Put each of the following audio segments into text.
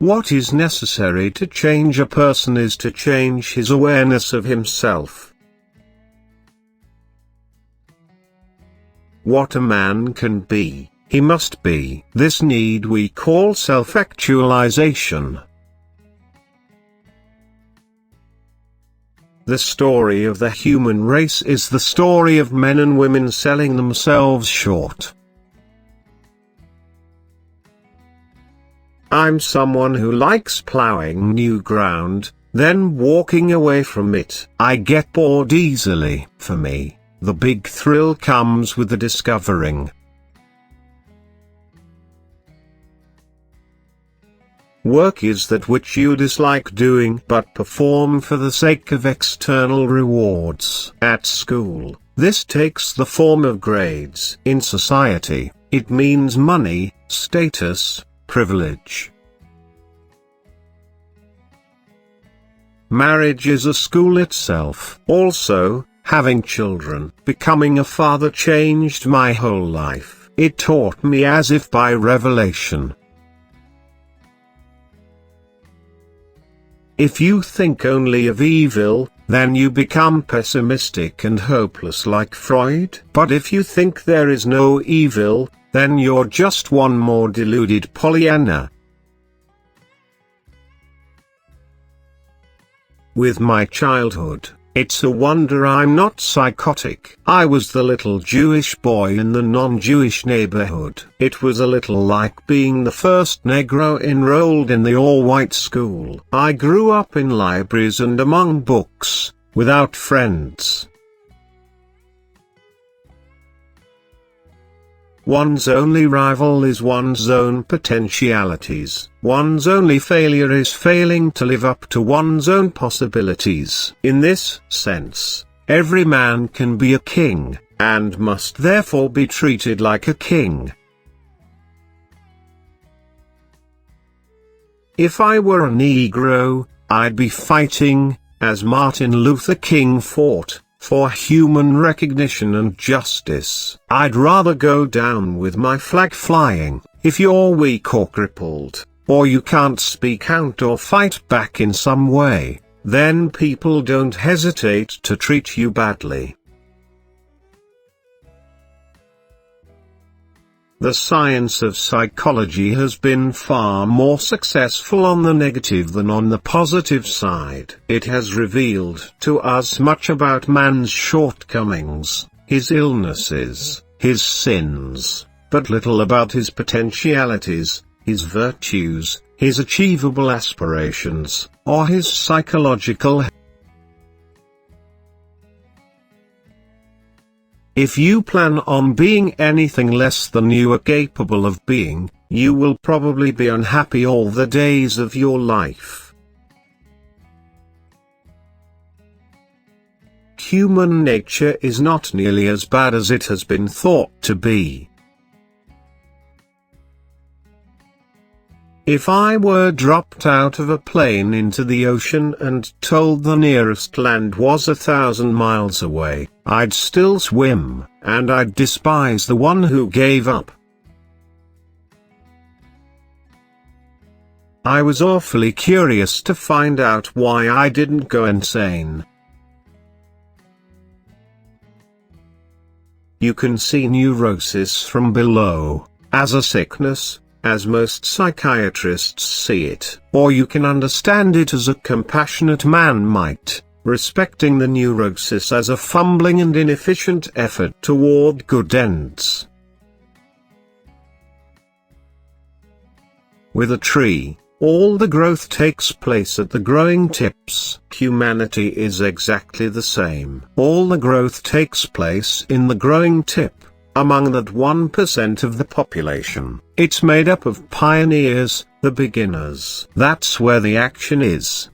What is necessary to change a person is to change his awareness of himself. What a man can be, he must be. This need we call self-actualization. The story of the human race is the story of men and women selling themselves short. I'm someone who likes plowing new ground, then walking away from it. I get bored easily. For me, the big thrill comes with the discovering. Work is that which you dislike doing but perform for the sake of external rewards. At school, this takes the form of grades. In society, it means money, status, privilege. Marriage is a school itself. Also, having children, becoming a father changed my whole life. It taught me as if by revelation. If you think only of evil, then you become pessimistic and hopeless like Freud. But if you think there is no evil, then you're just one more deluded Pollyanna. With my childhood, it's a wonder I'm not psychotic. I was the little Jewish boy in the non-Jewish neighborhood. It was a little like being the first Negro enrolled in the all-white school. I grew up in libraries and among books, without friends. One's only rival is one's own potentialities. One's only failure is failing to live up to one's own possibilities. In this sense, every man can be a king, and must therefore be treated like a king. If I were a Negro, I'd be fighting, as Martin Luther King fought, for human recognition and justice. I'd rather go down with my flag flying. If you're weak or crippled, or you can't speak out or fight back in some way, then people don't hesitate to treat you badly. The science of psychology has been far more successful on the negative than on the positive side. It has revealed to us much about man's shortcomings, his illnesses, his sins, but little about his potentialities, his virtues, his achievable aspirations, or his psychological health. If you plan on being anything less than you are capable of being, you will probably be unhappy all the days of your life. Human nature is not nearly as bad as it has been thought to be. If I were dropped out of a plane into the ocean and told the nearest land was 1,000 miles away, I'd still swim, and I'd despise the one who gave up. I was awfully curious to find out why I didn't go insane. You can see neurosis from below, as a sickness, as most psychiatrists see it, or you can understand it as a compassionate man might, respecting the neurosis as a fumbling and inefficient effort toward good ends. With a tree, all the growth takes place at the growing tips. Humanity is exactly the same. All the growth takes place in the growing tip. Among that 1% of the population, it's made up of pioneers, the beginners. That's where the action is.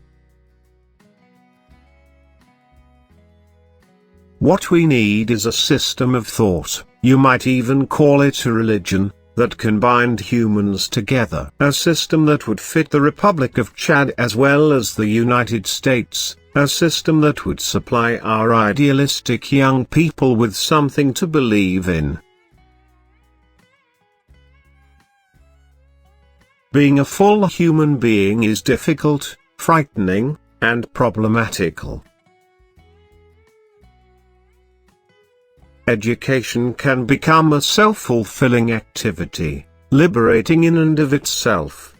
What we need is a system of thought, you might even call it a religion, that can bind humans together. A system that would fit the Republic of Chad as well as the United States. A system that would supply our idealistic young people with something to believe in. being a full human being is difficult, frightening, and problematical. Education can become a self-fulfilling activity, liberating in and of itself.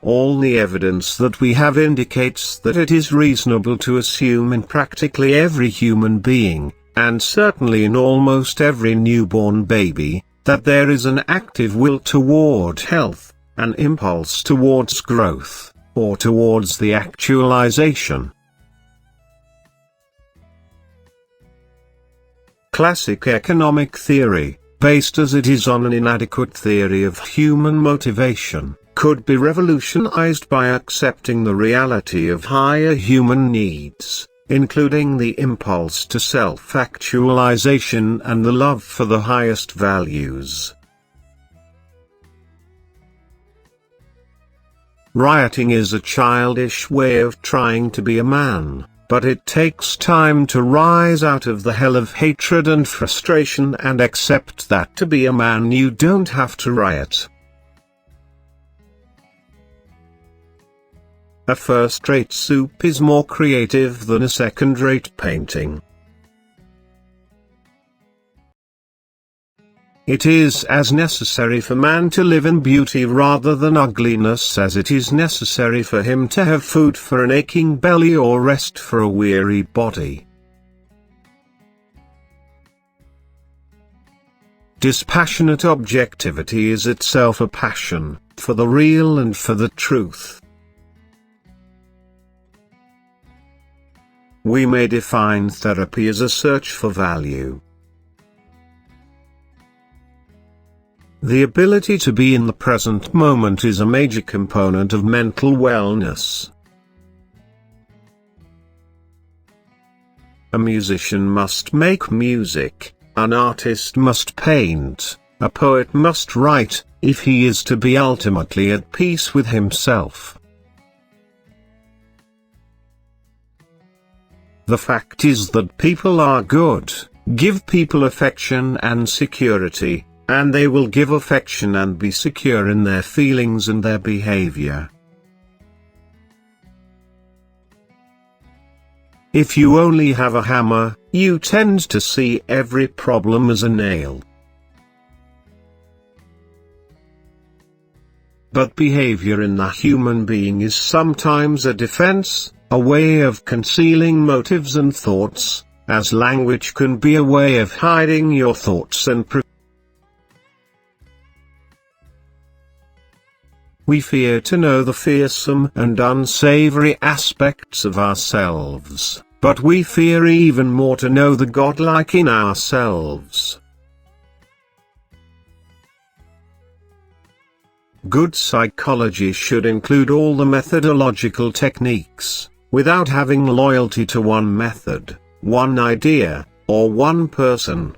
All the evidence that we have indicates that it is reasonable to assume in practically every human being, and certainly in almost every newborn baby, that there is an active will toward health, an impulse towards growth, or towards the actualization. Classic economic theory, based as it is on an inadequate theory of human motivation, could be revolutionized by accepting the reality of higher human needs, including the impulse to self-actualization and the love for the highest values. Rioting is a childish way of trying to be a man, but it takes time to rise out of the hell of hatred and frustration and accept that to be a man you don't have to riot. A first-rate soup is more creative than a second-rate painting. It is as necessary for man to live in beauty rather than ugliness as it is necessary for him to have food for an aching belly or rest for a weary body. Dispassionate objectivity is itself a passion, for the real and for the truth. We may define therapy as a search for value. The ability to be in the present moment is a major component of mental wellness. A musician must make music, an artist must paint, a poet must write, if he is to be ultimately at peace with himself. The fact is that people are good, give people affection and security, and they will give affection and be secure in their feelings and their behavior. If you only have a hammer, you tend to see every problem as a nail. But behavior in the human being is sometimes a defense, a way of concealing motives and thoughts, as language can be a way of hiding your thoughts and we fear to know the fearsome and unsavory aspects of ourselves, but we fear even more to know the godlike in ourselves. Good psychology should include all the methodological techniques, without having loyalty to one method, one idea, or one person.